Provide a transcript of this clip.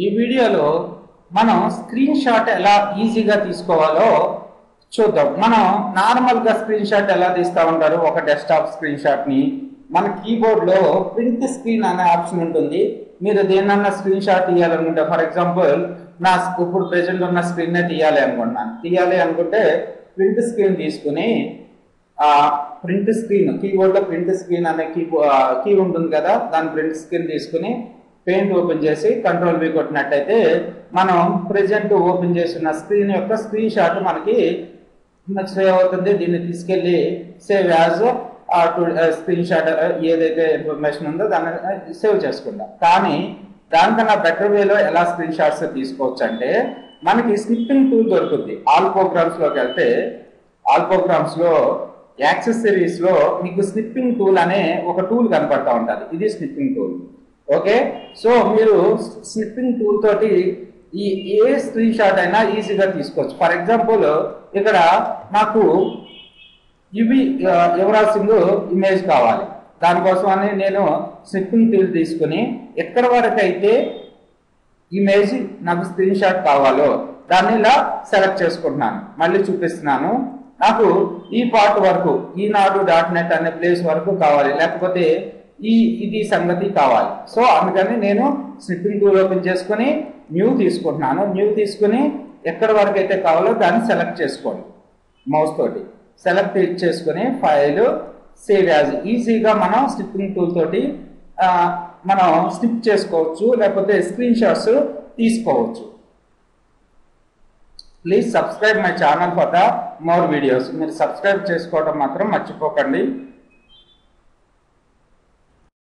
ఈ వీడియోలో మనం స్క్రీన్ షాట్ ఎలా ఈజీగా తీసుకోవాలో చూద్దాం. మనం నార్మల్గా స్క్రీన్ షాట్ ఎలా తీస్తూ ఉంటారు, ఒక డెస్క్టాప్ స్క్రీన్ షాట్ని మన కీబోర్డ్లో ప్రింట్ స్క్రీన్ అనే ఆప్షన్ ఉంటుంది. మీరు దేన్నన్నా స్క్రీన్ షాట్ తీయాలనుకుంటే, ఫర్ ఎగ్జాంపుల్ నా ఇప్పుడు ప్రెజెంట్ ఉన్న స్క్రీన్నే తీయాలి అనుకుంటే ప్రింట్ స్క్రీన్ తీసుకుని ప్రింట్ స్క్రీన్ కీబోర్డ్లో ప్రింట్ స్క్రీన్ అనే కీ ఉంటుంది కదా, దాని ప్రింట్ స్క్రీన్ తీసుకుని పెయింట్ ఓపెన్ చేసి కంట్రోల్ V కొట్టినట్టయితే మనం ప్రెజెంట్ ఓపెన్ చేసిన స్క్రీన్ యొక్క స్క్రీన్ షాట్ మనకి సేవ్ అవుతుంది. దీన్ని తీసుకెళ్ళి సేవ్ యాజ్ స్క్రీన్ షాట్ ఏదైతే ఇన్ఫర్మేషన్ ఉందో దాన్ని సేవ్ చేసుకుంటాం. కానీ దానికన్నా బెటర్ వేలో ఎలా స్క్రీన్ షాట్స్ తీసుకోవచ్చు అంటే, మనకి స్నిప్పింగ్ టూల్ దొరుకుతుంది. ఆల్ ప్రోగ్రామ్స్లోకి వెళ్తే ఆల్ ప్రోగ్రామ్స్లో యాక్సెసరీస్లో మీకు స్నిప్పింగ్ టూల్ అనే ఒక టూల్ కనపడతా ఉంటుంది. ఇది స్నిప్పింగ్ టూల్. ఓకే, సో మీరు స్నిప్పింగ్ టూల్ తోటి ఏ స్క్రీన్ షాట్ అయినా ఈజీగా తీసుకోవచ్చు. ఫర్ ఎగ్జాంపుల్ ఇక్కడ నాకు యువరాజ్ సింగ్ ఇమేజ్ కావాలి. దానికోసమని నేను స్నిప్పింగ్ టూల్ తీసుకుని ఎక్కడి వరకు అయితే ఇమేజ్ నాకు స్క్రీన్ షాట్ కావాలో దాన్ని ఇలా సెలెక్ట్ చేసుకుంటున్నాను. మళ్ళీ చూపిస్తున్నాను. నాకు ఈ పార్ట్ వరకు ఈనాడు.net అనే ప్లేస్ వరకు కావాలి, లేకపోతే ఇది సంగతి కావాలి. సో అందుకని నేను స్నిప్పింగ్ టూల్ ఓపెన్ చేసుకుని న్యూ తీసుకుంటున్నాను. న్యూ తీసుకుని ఎక్కడి వరకు అయితే కావాలో దాన్ని సెలెక్ట్ చేసుకోండి. మౌస్ తోటి సెలెక్ట్ చేసుకుని ఫైల్ సేవ్ యాజ్. ఈజీగా మనం స్నిప్పింగ్ టూల్ తోటి మనం స్నిప్ చేసుకోవచ్చు, లేకపోతే స్క్రీన్ షాట్స్ తీసుకోవచ్చు. Please subscribe my channel for the more videos. మీరు సబ్స్క్రైబ్ చేసుకోవడం మాత్రం మర్చిపోకండి.